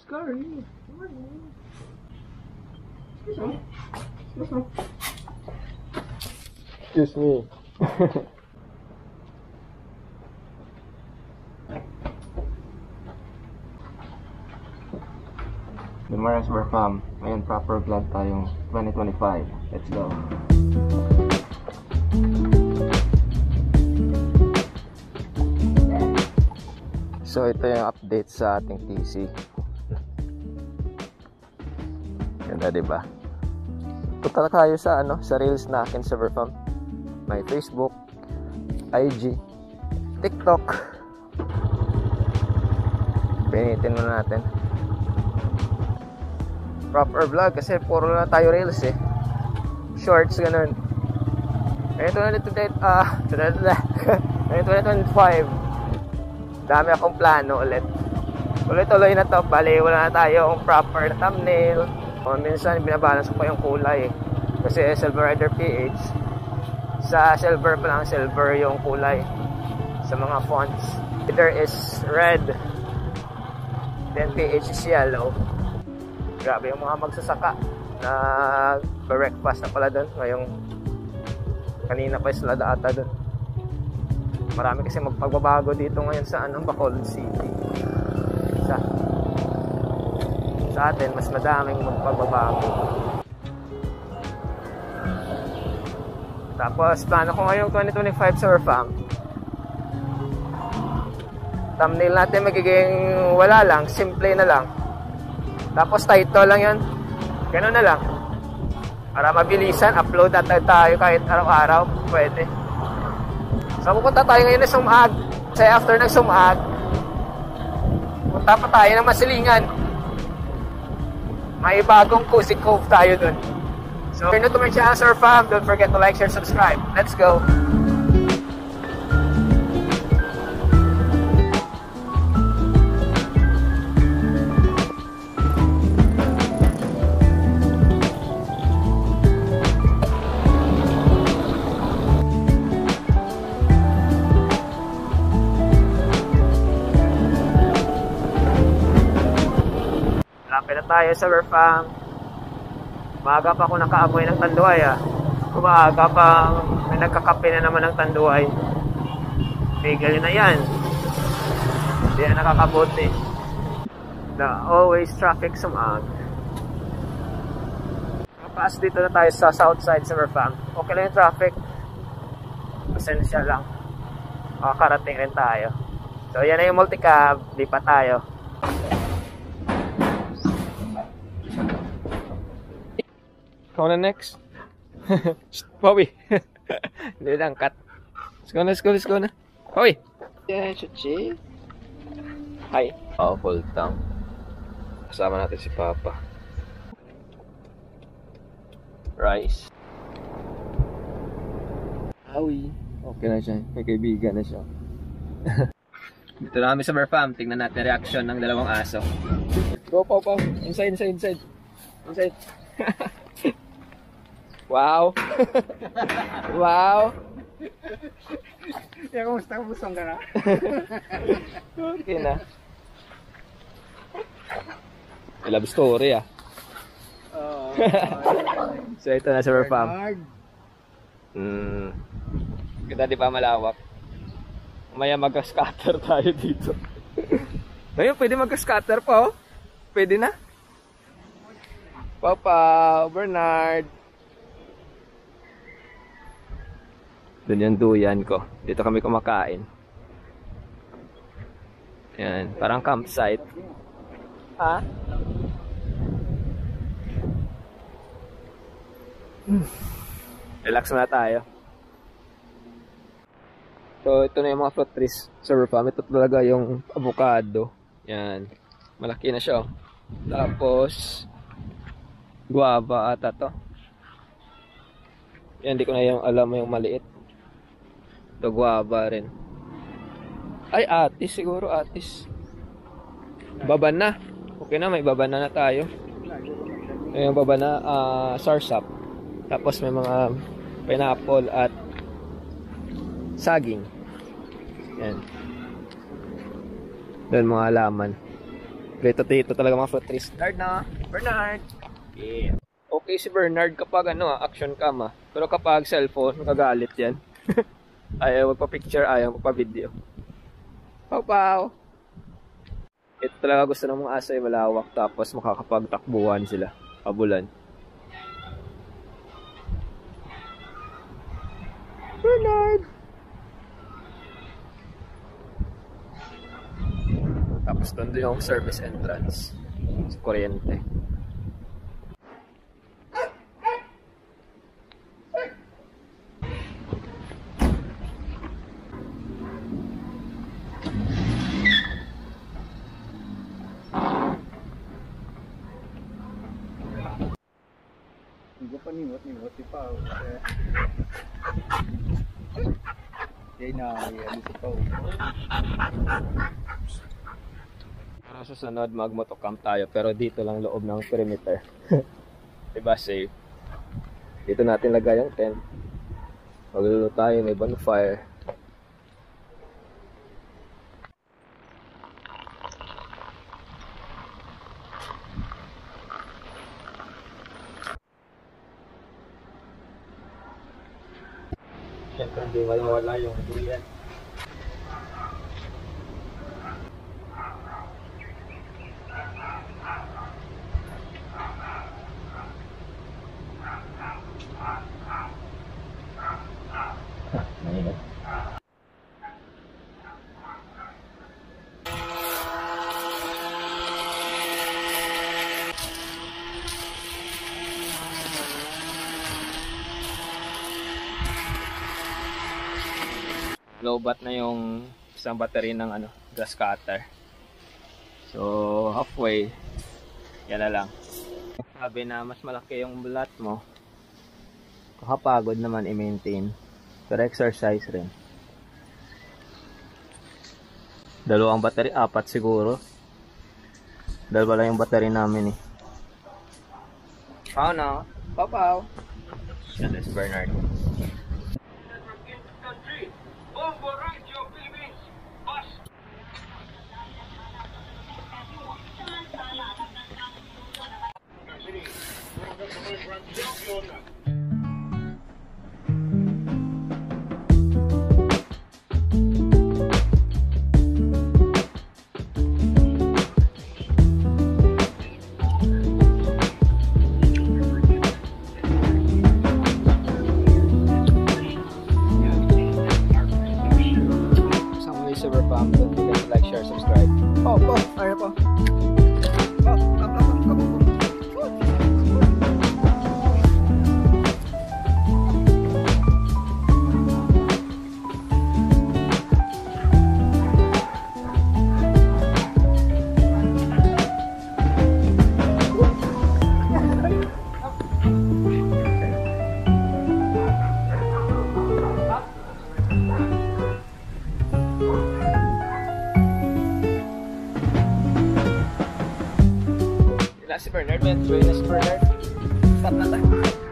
Scary. Excuse me. The Marasburg Farm. Ngayon proper vlog tayong 2025. Let's go. So ito yung update sa ating TC. Ganda, diba? Punta tayo sa sa reels na akin sa Verfarm. May Facebook, IG, TikTok. Pinitin muna natin. Proper vlog kasi puro na tayo reels eh. Shorts, ganun. Ngayon 2025. Dami akong plano ulit. Tuloy-tuloy na to. Bali, wala na tayong proper thumbnail. O minsan, binabalance ko pa yung kulay eh. Kasi Silver Rider PH, sa silver pa lang, silver yung kulay sa mga fonts. Either is red, then PH is yellow. Grabe yung mga magsasaka na breakfast na pala doon. Ngayong kanina pa sila ata doon. Marami kasi magpagbabago dito ngayon sa Bacolod City. Sa atin, mas madaming magpagbabago. Tapos, plano ko ngayong 2025 sa Verfarm. Thumbnail natin magiging wala lang, simple na lang. Tapos title lang yan. Ganun na lang. Para mabilisan, upload at tayo kahit araw-araw. Pwede. So pupunta tayo ngayon ng Sumag. Kasi after ng Sumag, punta pa tayo ng Masilingan. May bagong Cozy Cove tayo dun. So if you're new to my channel, Sir Fam, don't forget to like, share, subscribe. Let's go! Tayo sa Verfarm. Maaga pa ako nakaamoy ng tanduay Kumaaga pa may nagkakape na naman ng tanduay. Tigil na yan. Hindi na nakakabuti. The always traffic Sumag. Nakapaas dito na tayo sa south side sa Verfarm. Okay lang yung traffic. Pasensya lang. Makakarating rin tayo. So yan na yung multicab. Di pa tayo. Ikaw na next. Pawi. Hindi lang cut. Let's go na. Pawi. Yeah, chuchi. Hi. Full tank. Kasama natin si Papa. Rice. Pawi. Okay na siya. May kaibigan na siya. Dito na kami sa Verfarm. Tingnan natin reaction ng dalawang aso. Go, Pau. Inside. Wow. Wow. Ya, kumusta? Busong ka na? Okay na. Love story So ito na sa Verfarm. Kita di pa malawak. Maya mag-scatter tayo dito. Ngayon pwede mag-scatter pa Pwede na. Papa, Bernard. Doon yung duyan ko. Dito kami kumakain. Yan, parang campsite. Relax muna tayo. So, ito na yung mga fruit trees sa Verfarm. Ito talaga yung avocado. Yan. Malaki na siya. Tapos, guava ata to. Yan, hindi ko na yung alam yung maliit. Ito guava rin. Ay, atis siguro, atis. Babana. Okay na, may babana na tayo. Yung babana, sarsap. Tapos may mga pineapple at saging. Yan. Doon mga halaman. Tito talaga mga fruit trees. Bernard na. Bernard! Yeah. Okay si Bernard kapag action cam Pero kapag cellphone, magagalit yan. Ayaw magpa-picture, ayaw magpa-video. Pau-pau! Ito talaga gusto ng mga aso ay malawak tapos makakapagtakbuhan sila. Pabulan. Bernard! Tapos doon yung service entrance sa kuryente. Hindi pa niwot pa. Yan na, yan sa pa. Para sa sunod, mag-motocamp tayo pero dito lang loob ng perimeter. Diba safe? Dito natin lagay yung tent. Magluluto tayo, may bonfire. Siyempre hindi wala yung durian. Mainit. Low-bat na yung isang battery ng grass cutter. So halfway, yan na lang. Sabi na mas malaki yung lot mo, kakapagod naman i-maintain. Pero exercise rin. Dalawang battery, 4 siguro. Dalawa lang yung battery namin eh. Pau na. Pau. Yan is Bernard. Super Pump, don't forget to like, share, subscribe. Ano po? Si Bernard, si Bernard. Stop na tayo.